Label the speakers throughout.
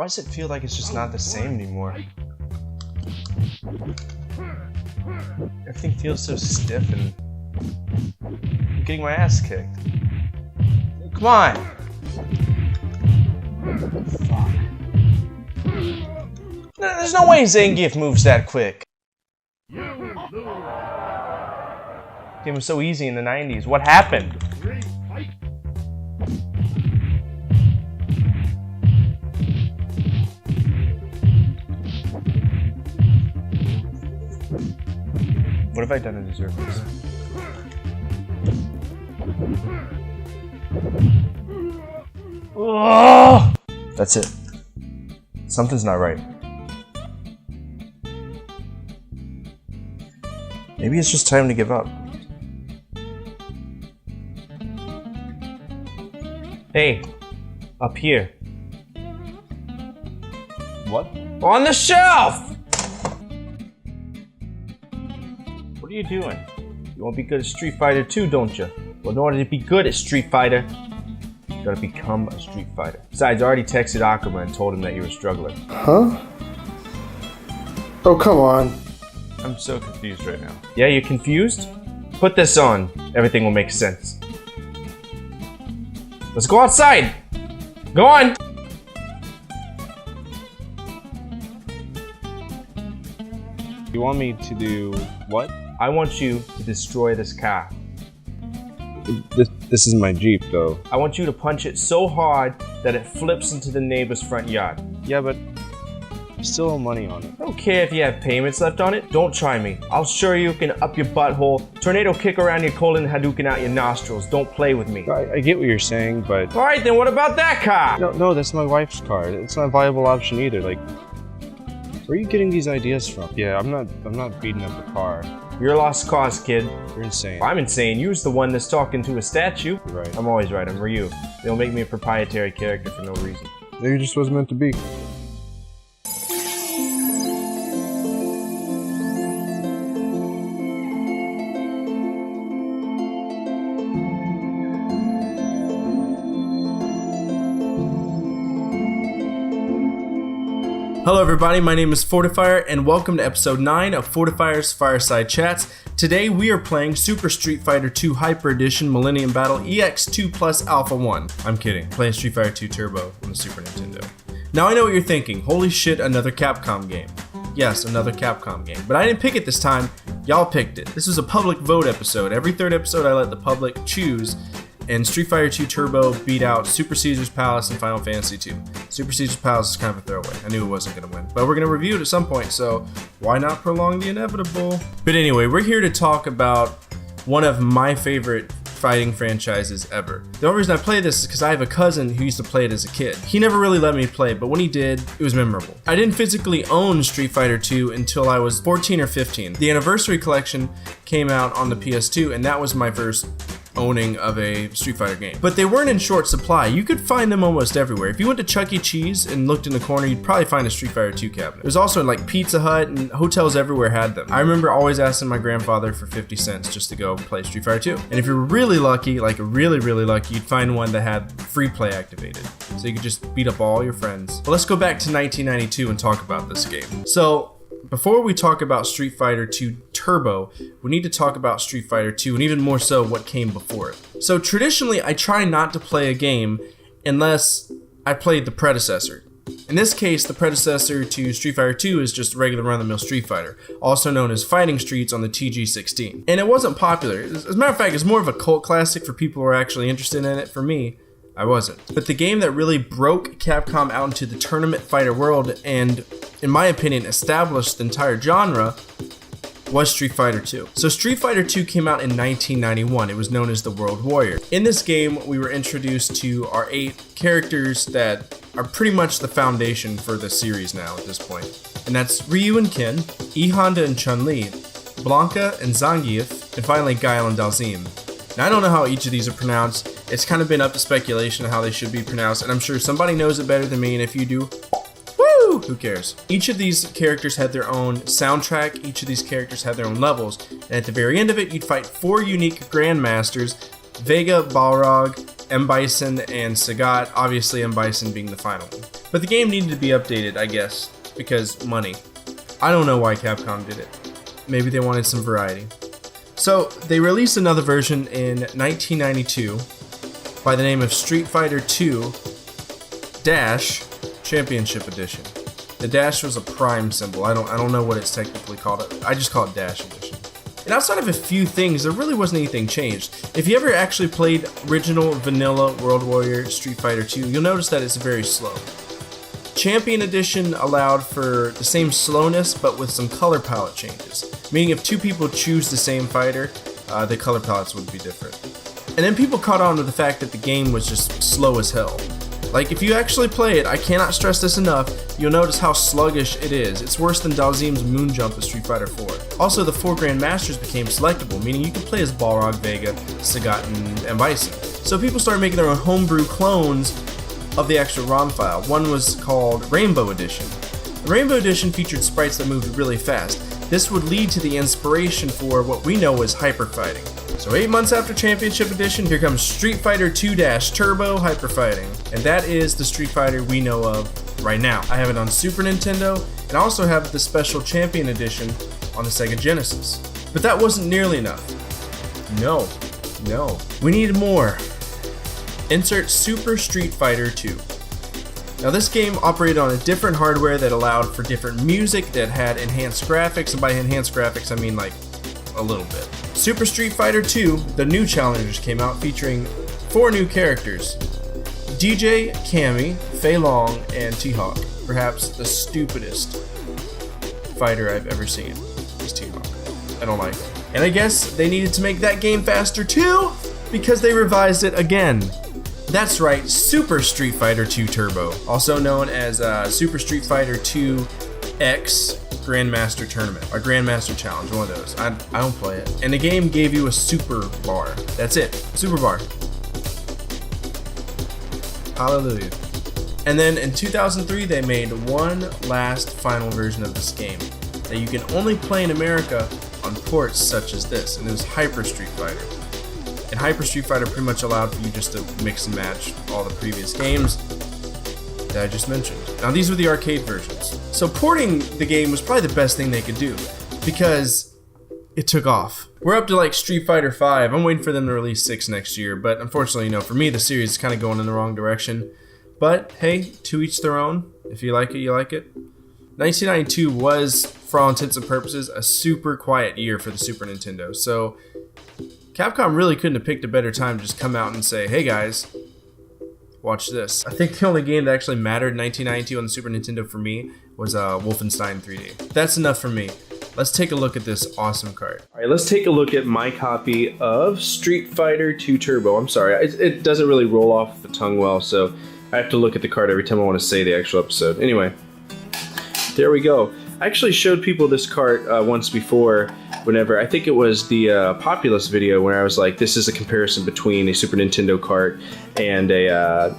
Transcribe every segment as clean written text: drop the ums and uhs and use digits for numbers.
Speaker 1: Why does it feel like it's just not the same anymore? Everything feels so stiff and I'm getting my ass kicked. Come on! Fuck. There's no way Zangief moves that quick. Game was so easy in the 90s. What happened? What have I done to deserve this? Oh! That's it. Something's not right. Maybe it's just time to give up. Hey, up here. What? On the shelf! What are you doing? You want to be good at Street Fighter 2, don't you? Well, in order to be good at Street Fighter, you gotta become a Street Fighter. Besides, I already texted Akuma and told him that you were struggling.
Speaker 2: Huh? Oh, come on.
Speaker 1: I'm so confused right now. Yeah, you're confused? Put this on. Everything will make sense. Let's go outside! Go on! You want me to do what? I want you to destroy this car.
Speaker 3: This is my Jeep, though.
Speaker 1: I want you to punch it so hard that it flips into the neighbor's front yard.
Speaker 3: Yeah, but I still owe money on it.
Speaker 1: I don't care if you have payments left on it. Don't try me. I'll show you can up your butthole, tornado kick around your colon, Hadouken out your nostrils. Don't play with me.
Speaker 3: I get what you're saying, but...
Speaker 1: Alright, then what about that car?
Speaker 3: No, that's my wife's car. It's not a viable option either. Like, where are you getting these ideas from? Yeah, I'm not beating up a car.
Speaker 1: You're a lost cause, kid.
Speaker 3: You're insane.
Speaker 1: I'm insane. You're the one that's talking to a statue.
Speaker 3: You're right.
Speaker 1: I'm always right. I'm Ryu. They'll make me a proprietary character for no reason.
Speaker 3: Maybe it just wasn't meant to be.
Speaker 1: Hello everybody, my name is Fortefyre and welcome to episode 9 of Fortefyre's Fireside Chats. Today we are playing Super Street Fighter 2 Hyper Edition Millennium Battle EX2 Plus Alpha 1. I'm kidding, playing Street Fighter 2 Turbo on the Super Nintendo. Now I know what you're thinking, holy shit, another Capcom game. Yes, another Capcom game, but I didn't pick it this time, y'all picked it. This was a public vote episode. Every third episode I let the public choose, and Street Fighter 2 Turbo beat out Super Caesar's Palace and Final Fantasy 2. Super Caesar's Palace is kind of a throwaway. I knew it wasn't going to win. But we're going to review it at some point, so why not prolong the inevitable? But anyway, we're here to talk about one of my favorite fighting franchises ever. The only reason I play this is because I have a cousin who used to play it as a kid. He never really let me play, but when he did, it was memorable. I didn't physically own Street Fighter 2 until I was 14 or 15. The Anniversary Collection came out on the PS2, and that was my first owning of a Street Fighter game. But they weren't in short supply. You could find them almost everywhere. If you went to Chuck E. Cheese and looked in the corner, you'd probably find a Street Fighter 2 cabinet. It was also in like Pizza Hut, and hotels everywhere had them. I remember always asking my grandfather for 50 cents just to go play Street Fighter 2. And if you're really lucky, like really lucky, you'd find one that had free play activated. So you could just beat up all your friends. But let's go back to 1992 and talk about this game. So before we talk about Street Fighter 2 Turbo, we need to talk about Street Fighter 2 and even more so what came before it. So traditionally, I try not to play a game unless I played the predecessor. In this case, the predecessor to Street Fighter 2 is just regular run-of-the-mill Street Fighter, also known as Fighting Streets on the TG16. And it wasn't popular. As a matter of fact, it's more of a cult classic for people who are actually interested in it. For me, I wasn't. But the game that really broke Capcom out into the tournament fighter world and, in my opinion, established the entire genre was Street Fighter 2. So Street Fighter 2 came out in 1991. It was known as the World Warrior. In this game, we were introduced to our 8 characters that are pretty much the foundation for the series now at this point. And that's Ryu and Ken, E Honda and Chun-Li, Blanca and Zangief, and finally Guile and Dalsim. Now I don't know how each of these are pronounced. It's kind of been up to speculation of how they should be pronounced, and I'm sure somebody knows it better than me, and if you do, woo! Who cares? Each of these characters had their own soundtrack, each of these characters had their own levels, and at the very end of it, you'd fight 4 unique Grandmasters, Vega, Balrog, M. Bison and Sagat, obviously M. Bison being the final one. But the game needed to be updated, I guess, because money. I don't know why Capcom did it. Maybe they wanted some variety. So they released another version in 1992 by the name of Street Fighter 2 Dash Championship Edition. The dash was a prime symbol. I don't know what it's technically called. I just call it Dash Edition. And outside of a few things, there really wasn't anything changed. If you ever actually played original vanilla World Warrior Street Fighter 2, you'll notice that it's very slow. Champion Edition allowed for the same slowness, but with some color palette changes. Meaning if two people choose the same fighter, the color palettes would be different. And then people caught on to the fact that the game was just slow as hell. Like, if you actually play it, I cannot stress this enough, you'll notice how sluggish it is. It's worse than Dhalsim's Moon Jump of Street Fighter 4. Also, the 4 Grandmasters became selectable, meaning you could play as Balrog, Vega, Sagat, and Bison. So people started making their own homebrew clones of the actual ROM file. One was called Rainbow Edition. The Rainbow Edition featured sprites that moved really fast. This would lead to the inspiration for what we know as hyper fighting. So 8 months after Championship Edition, here comes Street Fighter 2 Turbo Hyper Fighting. And that is the Street Fighter we know of right now. I have it on Super Nintendo, and I also have the special Champion Edition on the Sega Genesis. But that wasn't nearly enough. No. We needed more. Insert Super Street Fighter 2. Now this game operated on a different hardware that allowed for different music, that had enhanced graphics, and by enhanced graphics I mean like a little bit. Super Street Fighter 2, the new challengers came out featuring 4 new characters. DJ, Cammy, Fei Long, and T-Hawk. Perhaps the stupidest fighter I've ever seen is T-Hawk. I don't like it. And I guess they needed to make that game faster too, because they revised it again. That's right, Super Street Fighter 2 Turbo, also known as Super Street Fighter 2 X Grandmaster Tournament, or Grandmaster Challenge, one of those. I don't play it. And the game gave you a super bar. That's it, super bar. Hallelujah. And then in 2003, they made one last final version of this game that you can only play in America on ports such as this, and it was Hyper Street Fighter. And Hyper Street Fighter pretty much allowed for you just to mix and match all the previous games that I just mentioned. Now these were the arcade versions. So porting the game was probably the best thing they could do, because it took off. We're up to like Street Fighter 5. I'm waiting for them to release 6 next year, but unfortunately, for me the series is kind of going in the wrong direction. But hey, to each their own. If you like it, you like it. 1992 was, for all intents and purposes, a super quiet year for the Super Nintendo. So Capcom really couldn't have picked a better time to just come out and say, hey guys, watch this. I think the only game that actually mattered in 1992 on the Super Nintendo for me was Wolfenstein 3D. That's enough for me. Let's take a look at this awesome card. Alright, let's take a look at my copy of Street Fighter 2 Turbo. I'm sorry, it doesn't really roll off the tongue well, so I have to look at the card every time I want to say the actual episode. Anyway, there we go. I actually showed people this cart once before, whenever, I think it was the Populous video, where I was like, this is a comparison between a Super Nintendo cart and a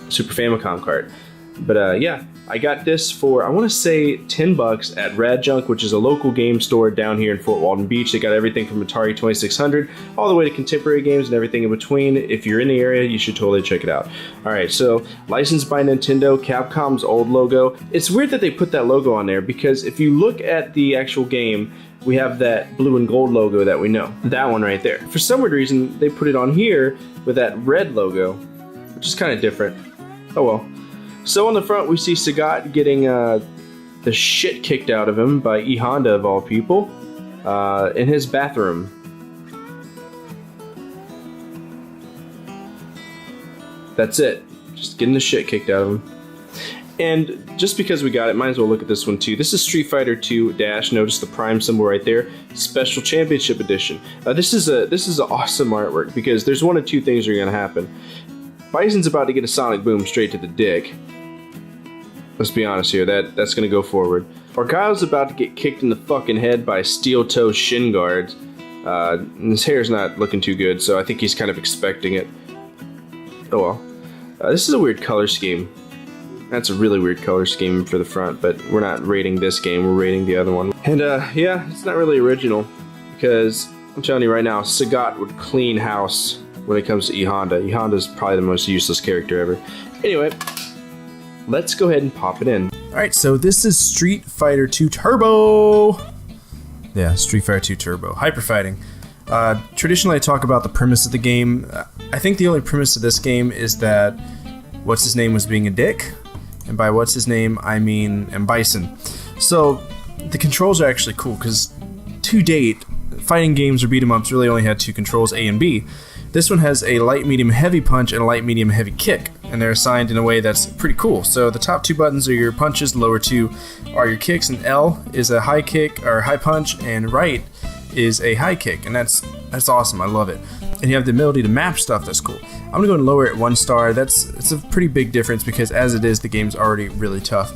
Speaker 1: Super Famicom cart. But yeah, I got this for, I want to say $10 at Rad Junk, which is a local game store down here in Fort Walton Beach. They got everything from Atari 2600 all the way to contemporary games and everything in between. If you're in the area, you should totally check it out. Alright, so licensed by Nintendo, Capcom's old logo. It's weird that they put that logo on there, because if you look at the actual game, we have that blue and gold logo that we know. That one right there. For some weird reason, they put it on here with that red logo, which is kind of different. Oh well. So on the front, we see Sagat getting the shit kicked out of him by E Honda, of all people, in his bathroom. That's it. Just getting the shit kicked out of him. And just because we got it, might as well look at this one too. This is Street Fighter 2 Dash. Notice the prime symbol right there. Special Championship Edition. This is an awesome artwork, because there's one of two things are going to happen. Bison's about to get a sonic boom straight to the dick. Let's be honest here, that's gonna go forward. Argyle's about to get kicked in the fucking head by steel toe shin guards. And his hair's not looking too good, so I think he's kind of expecting it. Oh well. This is a weird color scheme. That's a really weird color scheme for the front, but we're not rating this game, we're rating the other one. And yeah, it's not really original, because I'm telling you right now, Sagat would clean house when it comes to E Honda. E Honda's probably the most useless character ever. Anyway, let's go ahead and pop it in. Alright, so this is Street Fighter 2 Turbo. Yeah, Street Fighter 2 Turbo. Hyper fighting. Traditionally, I talk about the premise of the game. I think the only premise of this game is that what's-his-name was being a dick. And by what's-his-name, I mean M. Bison. So, the controls are actually cool, because to date, fighting games or beat-em-ups really only had two controls, A and B. This one has a light, medium, heavy punch and a light, medium, heavy kick. And they're assigned in a way that's pretty cool. So the top two buttons are your punches, the lower two are your kicks, and L is a high kick, or high punch, and right is a high kick, and that's awesome. I love it. And you have the ability to map stuff. That's cool. I'm gonna go and lower it 1 star. It's a pretty big difference because as it is, the game's already really tough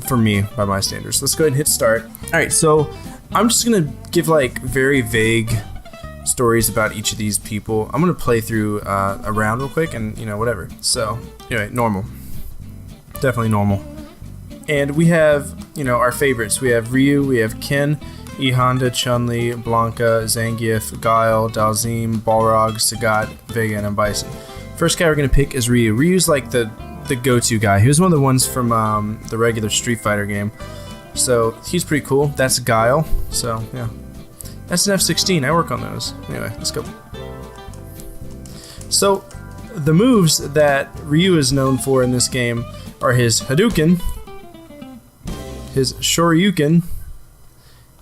Speaker 1: for me by my standards. Let's go ahead and hit start. All right, so I'm just gonna give like very vague stories about each of these people. I'm gonna play through a round real quick, and whatever. So anyway, normal, definitely normal. And we have our favorites. We have Ryu, we have Ken, E Honda, Chun-Li, Blanca, Zangief, Guile, Dalzim, Balrog, Sagat, Vega, and M. Bison. First guy we're gonna pick is Ryu. Ryu's like the go-to guy. He was one of the ones from the regular Street Fighter game, so he's pretty cool. That's Guile. So yeah, that's an F-16. I work on those. Anyway, let's go. So the moves that Ryu is known for in this game are his Hadouken, his Shoryuken,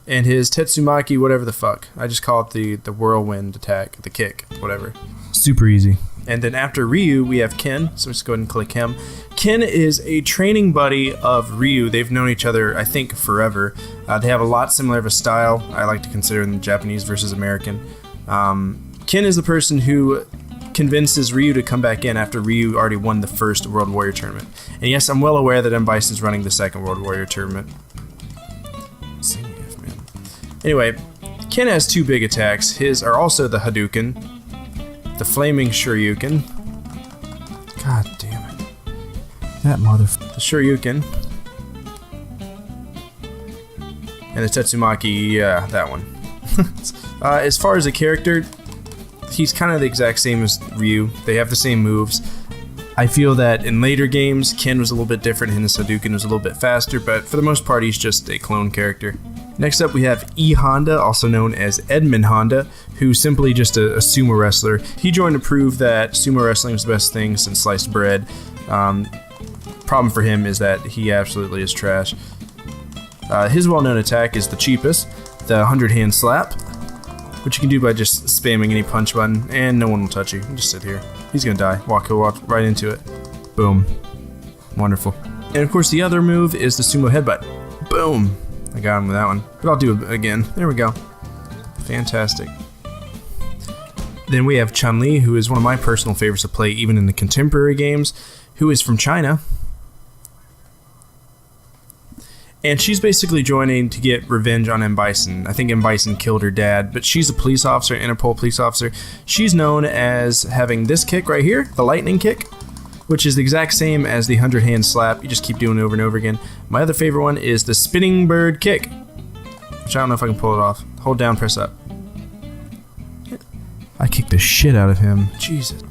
Speaker 1: and his Tetsumaki, whatever the fuck. I just call it the whirlwind attack, the kick, whatever. Super easy. And then after Ryu, we have Ken, so let's go ahead and click him. Ken is a training buddy of Ryu. They've known each other, I think, forever. They have a lot similar of a style. I like to consider them Japanese versus American. Ken is the person who convinces Ryu to come back in after Ryu already won the first World Warrior Tournament. And yes, I'm well aware that M. Bison's running the second World Warrior Tournament. Anyway, Ken has two big attacks. His are also the Hadouken, the Flaming Shoryuken. God damn it. That motherfucker. The Shoryuken. And the Tetsumaki, yeah, that one. As far as a character, he's kind of the exact same as Ryu. They have the same moves. I feel that in later games, Ken was a little bit different and his Hadouken was a little bit faster, but for the most part, he's just a clone character. Next up, we have E Honda, also known as Edmund Honda, who's simply just a sumo wrestler. He joined to prove that sumo wrestling was the best thing since sliced bread. Problem for him is that he absolutely is trash. His well-known attack is the cheapest, the 100-hand slap, which you can do by just spamming any punch button, and no one will touch you. You just sit here. He's gonna die. He'll walk right into it. Boom. Wonderful. And of course, the other move is the sumo headbutt. Boom. I got him with that one, but I'll do it again. There we go. Fantastic. Then we have Chun-Li, who is one of my personal favorites to play even in the contemporary games, who is from China. And she's basically joining to get revenge on M. Bison. I think M. Bison killed her dad, but she's a police officer, an Interpol police officer. She's known as having this kick right here, the lightning kick, which is the exact same as the 100-hand slap. You just keep doing it over and over again. My other favorite one is the spinning bird kick, which I don't know if I can pull it off. Hold down, press up. I kicked the shit out of him. Jesus.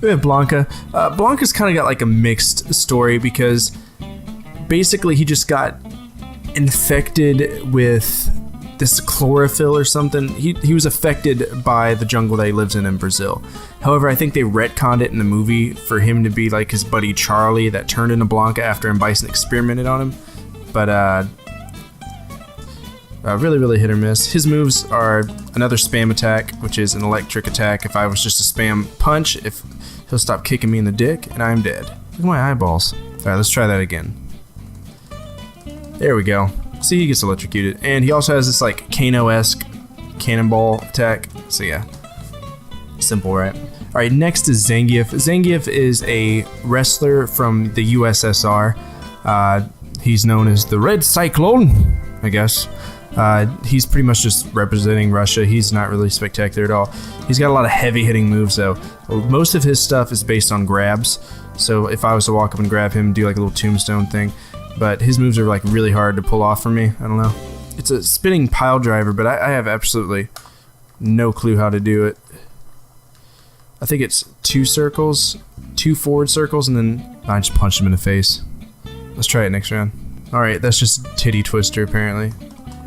Speaker 1: We have Blanca. Blanca's kind of got like a mixed story because basically he just got infected with this chlorophyll or something. He was affected by the jungle that he lives in Brazil. However, I think they retconned it in the movie for him to be like his buddy Charlie that turned into Blanca after M. Bison experimented on him. But really hit or miss. His moves are another spam attack, which is an electric attack. If I was just to spam punch, if he'll stop kicking me in the dick, and I'm dead. Look at my eyeballs. Alright, let's try that again. There we go. See, he gets electrocuted. And he also has this like Kano-esque cannonball attack. So yeah, simple, right? Alright, next is Zangief. Zangief is a wrestler from the USSR. He's known as the Red Cyclone, I guess. He's pretty much just representing Russia. He's not really spectacular at all. He's got a lot of heavy-hitting moves, though. Most of his stuff is based on grabs. So if I was to walk up and grab him, do like a little tombstone thing. But his moves are like really hard to pull off for me. I don't know. It's a spinning pile driver, but I have absolutely no clue how to do it. I think it's 2 circles, 2 forward circles, and then I just punched him in the face. Let's try it next round. Alright, that's just titty twister apparently.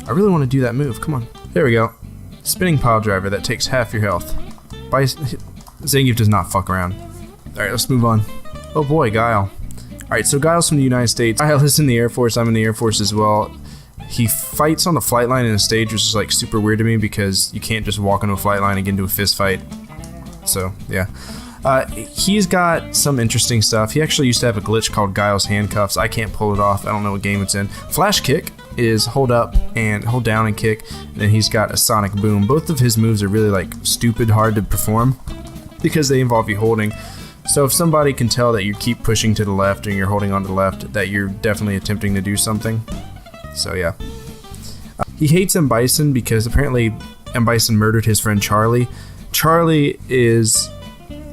Speaker 1: I really want to do that move, come on. There we go. Spinning pile driver, that takes half your health. Zangief does not fuck around. Alright, let's move on. Oh boy, Guile. Alright, so Guile's from the United States. Guile is in the Air Force, I'm in the Air Force as well. He fights on the flight line in a stage, which is like super weird to me because you can't just walk into a flight line and get into a fist fight. So, yeah. He's got some interesting stuff. He actually used to have a glitch called Guile's Handcuffs. I can't pull it off. I don't know what game it's in. Flash Kick is hold up and hold down and kick. And then he's got a Sonic Boom. Both of his moves are really like stupid hard to perform because they involve you holding. So if somebody can tell that you keep pushing to the left and you're holding on to the left, that you're definitely attempting to do something. So yeah. He hates M. Bison because apparently M. Bison murdered his friend Charlie. Charlie is,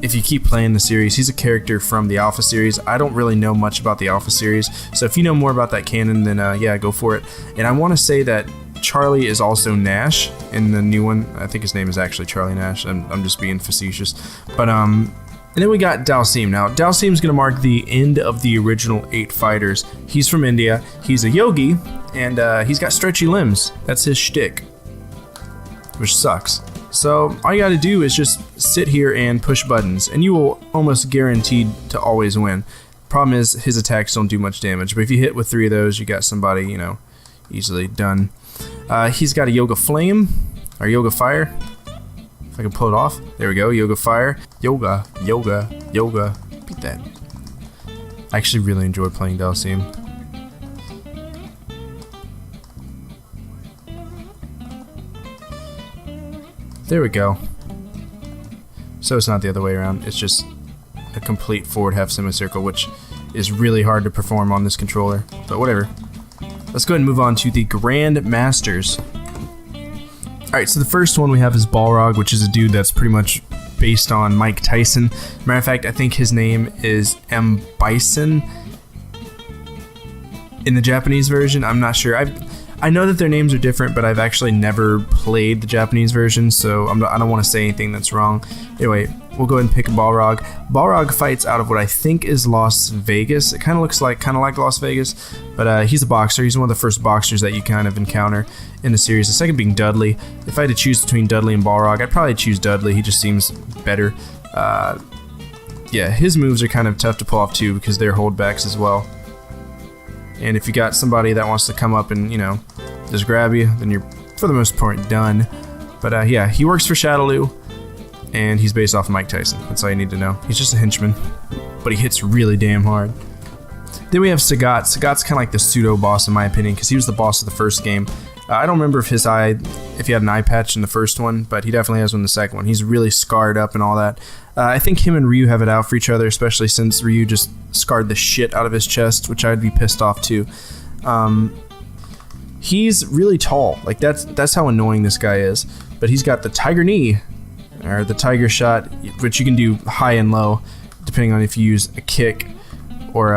Speaker 1: if you keep playing the series, he's a character from the Alpha series. I don't really know much about the Alpha series, so if you know more about that canon, then yeah, go for it. And I want to say that Charlie is also Nash in the new one. I think his name is actually Charlie Nash. I'm just being facetious. But and then we got Dalsim. Now, Dalsim's gonna mark the end of the original 8 fighters. He's from India. He's a yogi, and he's got stretchy limbs. That's his shtick, which sucks. So all you gotta do is just sit here and push buttons, and you will almost guaranteed to always win. Problem is, his attacks don't do much damage, but if you hit with 3 of those, you got somebody, you know, easily done. He's got a Yoga Flame, or Yoga Fire. If I can pull it off. There we go, Yoga Fire. Yoga, Yoga, Yoga. Beat that. I actually really enjoy playing Dalsim. There we go. So it's not the other way around, it's just a complete forward half semicircle, which is really hard to perform on this controller, but whatever. Let's go ahead and move on to the Grand Masters. Alright, so the first one we have is Balrog, which is a dude that's pretty much based on Mike Tyson. Matter of fact, I think his name is M. Bison in the Japanese version. I'm not sure. I know that their names are different, but I've actually never played the Japanese version, so I don't want to say anything that's wrong. Anyway, we'll go ahead and pick Balrog. Balrog fights out of what I think is Las Vegas. It kind of looks like Las Vegas, but he's a boxer. He's one of the first boxers that you kind of encounter in the series. The second being Dudley. If I had to choose between Dudley and Balrog, I'd probably choose Dudley. He just seems better. Yeah, his moves are kind of tough to pull off too because they're holdbacks as well. And if you got somebody that wants to come up and, you know, just grab you, then you're, for the most part, done. But yeah, he works for Shadaloo, and he's based off of Mike Tyson. That's all you need to know. He's just a henchman, but he hits really damn hard. Then we have Sagat. Sagat's kind of like the pseudo-boss in my opinion, because he was the boss of the first game. I don't remember if he had an eye patch in the first one, but he definitely has one in the second one. He's really scarred up and all that. I think him and Ryu have it out for each other, especially since Ryu just scarred the shit out of his chest, which I'd be pissed off too. He's really tall. Like that's how annoying this guy is. But he's got the Tiger Knee, or the Tiger Shot, which you can do high and low, depending on if you use a kick or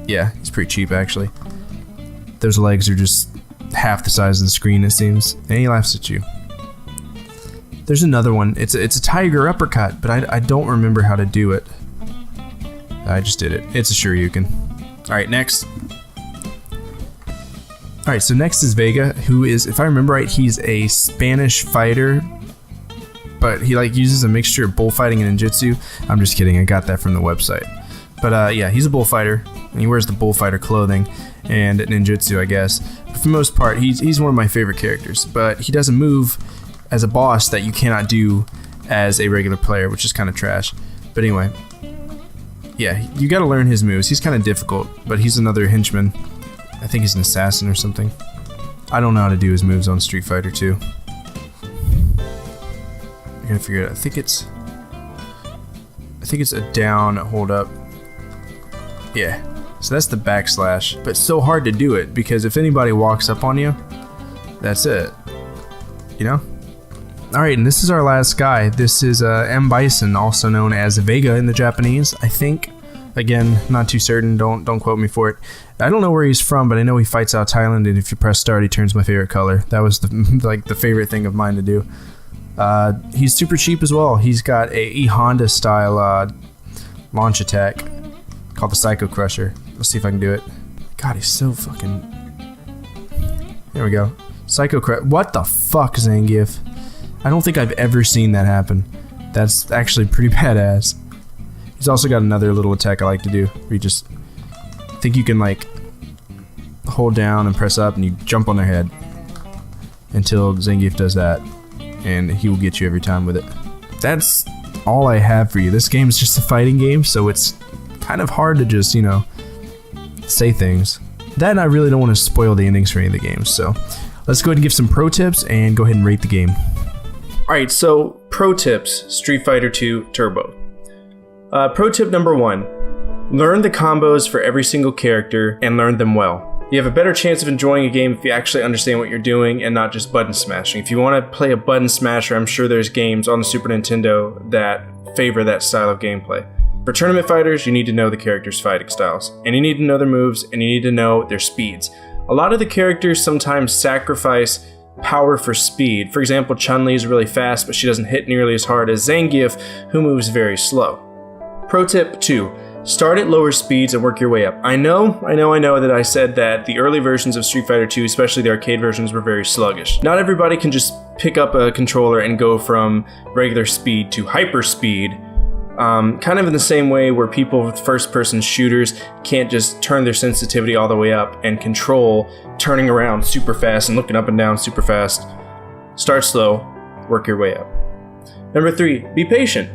Speaker 1: yeah, it's pretty cheap actually. Those legs are just half the size of the screen, it seems, and he laughs at you. There's another one. It's a tiger uppercut, but I don't remember how to do it. I just did it. It's a Shoryuken. Alright, next. Alright, so next is Vega, who is, if I remember right, he's a Spanish fighter, but he like uses a mixture of bullfighting and ninjutsu. I'm just kidding, I got that from the website. But yeah, he's a bullfighter, and he wears the bullfighter clothing and ninjutsu, I guess. But for the most part, he's one of my favorite characters, but he does a move as a boss that you cannot do as a regular player, which is kind of trash. But anyway, yeah, you gotta learn his moves. He's kind of difficult, but he's another henchman. I think he's an assassin or something. I don't know how to do his moves on Street Fighter 2. I gotta figure it out. I think it's a down, hold up. Yeah, so that's the backslash, but it's so hard to do it because if anybody walks up on you, that's it, you know? Alright, and this is our last guy. This is M. Bison, also known as Vega in the Japanese, I think. Again, not too certain, don't quote me for it. I don't know where he's from, but I know he fights out of Thailand, and if you press start, he turns my favorite color. That was the favorite thing of mine to do. He's super cheap as well. He's got a E-Honda style launch attack called the Psycho Crusher. Let's see if I can do it. God, he's so fucking... There we go. Psycho Crusher. What the fuck, Zangief? I don't think I've ever seen that happen. That's actually pretty badass. He's also got another little attack I like to do, where you just... I think you can, like, hold down and press up, and you jump on their head until Zangief does that, and he will get you every time with it. That's all I have for you. This game is just a fighting game, so it's kind of hard to just, you know, say things. That and I really don't want to spoil the endings for any of the games, so let's go ahead and give some pro tips and go ahead and rate the game. Alright, so pro tips, Street Fighter 2 Turbo. Pro tip number 1, learn the combos for every single character and learn them well. You have a better chance of enjoying a game if you actually understand what you're doing and not just button smashing. If you want to play a button smasher, I'm sure there's games on the Super Nintendo that favor that style of gameplay. For tournament fighters, you need to know the characters' fighting styles, and you need to know their moves, and you need to know their speeds. A lot of the characters sometimes sacrifice power for speed. For example, Chun-Li is really fast, but she doesn't hit nearly as hard as Zangief, who moves very slow. Pro tip 2. Start at lower speeds and work your way up. I know that I said that the early versions of Street Fighter 2, especially the arcade versions, were very sluggish. Not everybody can just pick up a controller and go from regular speed to hyper speed. Kind of in the same way where people with first-person shooters can't just turn their sensitivity all the way up and control turning around super fast and looking up and down super fast. Start slow, work your way up. Number 3, be patient.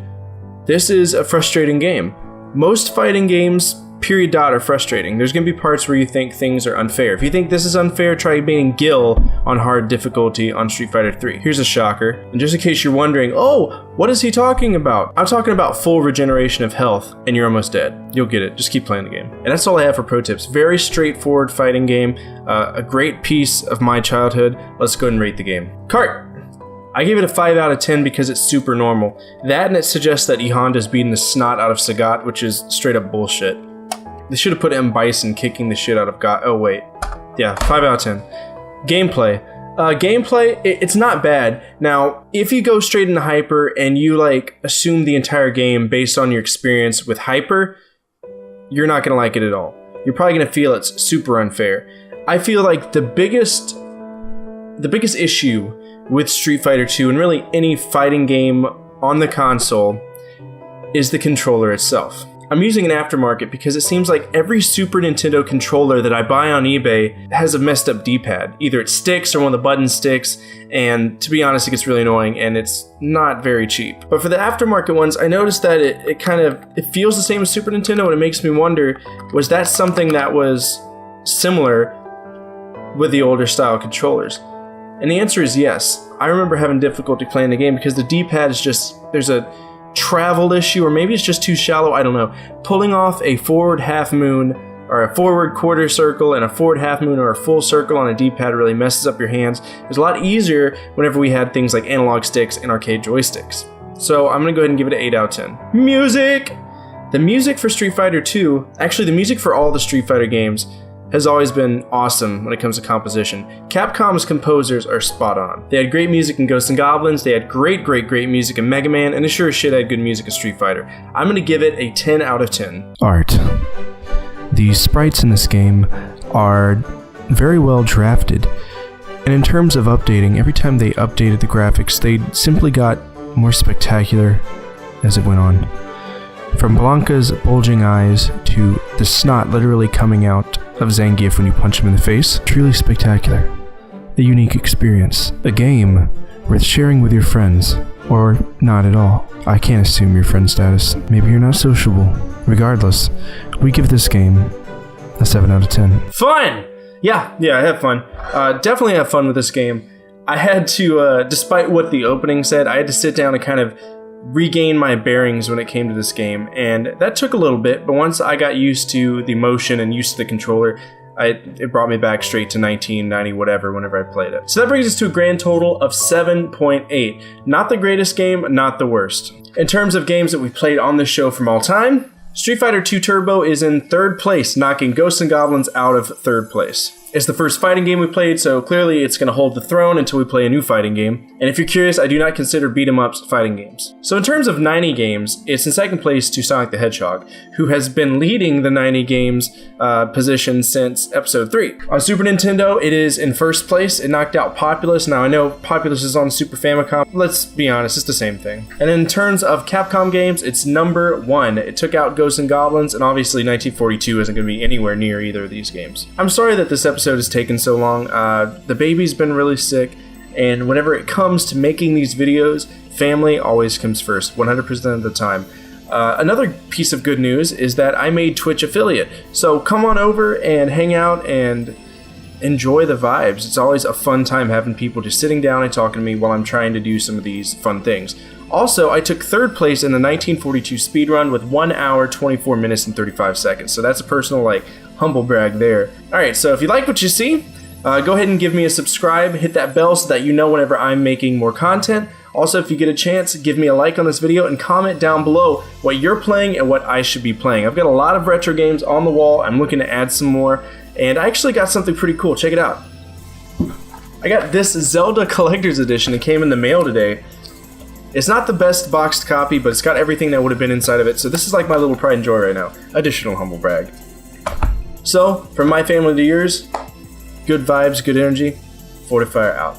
Speaker 1: This is a frustrating game. Most fighting games, period dot, are frustrating. There's going to be parts where you think things are unfair. If you think this is unfair, try beating Gil on hard difficulty on Street Fighter 3. Here's a shocker. And just in case you're wondering, oh, what is he talking about? I'm talking about full regeneration of health, and you're almost dead. You'll get it. Just keep playing the game. And that's all I have for pro tips. Very straightforward fighting game. A great piece of my childhood. Let's go ahead and rate the game. Cart! I gave it a 5 out of 10 because it's super normal. That and it suggests that E-Honda's beating the snot out of Sagat, which is straight up bullshit. They should have put M. Bison kicking the shit out of God. Oh, wait. Yeah, 5 out of 10. Gameplay. It's not bad. Now, if you go straight into Hyper and you, like, assume the entire game based on your experience with Hyper, you're not going to like it at all. You're probably going to feel it's super unfair. I feel like the biggest issue with Street Fighter 2 and really any fighting game on the console is the controller itself. I'm using an aftermarket because it seems like every Super Nintendo controller that I buy on eBay has a messed up D-pad. Either it sticks or one of the buttons sticks, and to be honest, it gets really annoying and it's not very cheap. But for the aftermarket ones, I noticed that it feels the same as Super Nintendo, and it makes me wonder, was that something that was similar with the older style controllers? And the answer is yes. I remember having difficulty playing the game because the D-pad is just, there's a travel issue, or maybe it's just too shallow, I don't know. Pulling off a forward half moon, or a forward quarter circle, and a forward half moon, or a full circle on a D-pad really messes up your hands. It was a lot easier whenever we had things like analog sticks and arcade joysticks. So I'm gonna go ahead and give it an 8 out of 10. Music! The music for Street Fighter 2, actually the music for all the Street Fighter games, has always been awesome when it comes to composition. Capcom's composers are spot on. They had great music in Ghosts and Goblins, they had great music in Mega Man, and they sure as shit had good music in Street Fighter. I'm gonna give it a 10 out of 10. Art. The sprites in this game are very well drafted, and in terms of updating, every time they updated the graphics, they simply got more spectacular as it went on. From Blanca's bulging eyes to the snot literally coming out of Zangief when you punch him in the face, truly spectacular. A unique experience. A game worth sharing with your friends, or not at all. I can't assume your friend status. Maybe you're not sociable. Regardless, we give this game a 7 out of 10. Fun! Yeah, I had fun. Definitely had fun with this game. I had to, despite what the opening said, I had to sit down and kind of regain my bearings when it came to this game, and that took a little bit, but once I got used to the motion and used to the controller, it brought me back straight to 1990 whatever whenever I played it. So that brings us to a grand total of 7.8. Not the greatest game, not the worst. In terms of games that we played on this show from all time, Street Fighter 2 Turbo is in 3rd place, knocking Ghosts and Goblins out of 3rd place. It's the first fighting game we played, so clearly it's going to hold the throne until we play a new fighting game. And if you're curious, I do not consider beat-em-ups fighting games. So in terms of 90 games, it's in second place to Sonic the Hedgehog, who has been leading the 90 games position since episode 3. On Super Nintendo, it is in first place. It knocked out Populous. Now I know Populous is on Super Famicom. Let's be honest, it's the same thing. And in terms of Capcom games, it's number 1. It took out Ghosts and Goblins, and obviously 1942 isn't going to be anywhere near either of these games. I'm sorry that this episode has taken so long. The baby's been really sick, and whenever it comes to making these videos, family always comes first, 100% of the time. Another piece of good news is that I made Twitch affiliate, so come on over and hang out and enjoy the vibes. It's always a fun time having people just sitting down and talking to me while I'm trying to do some of these fun things. Also, I took third place in the 1942 speedrun with 1 hour, 24 minutes, and 35 seconds. So that's a personal, humble brag there. Alright, so if you like what you see, go ahead and give me a subscribe, hit that bell so that you know whenever I'm making more content. Also, if you get a chance, give me a like on this video and comment down below what you're playing and what I should be playing. I've got a lot of retro games on the wall. I'm looking to add some more, and I actually got something pretty cool. Check it out. I got this Zelda Collector's Edition. It came in the mail today. It's not the best boxed copy, but it's got everything that would have been inside of it, so this is like my little pride and joy right now. Additional humble brag. So, from my family to yours, good vibes, good energy, Fortefyre out.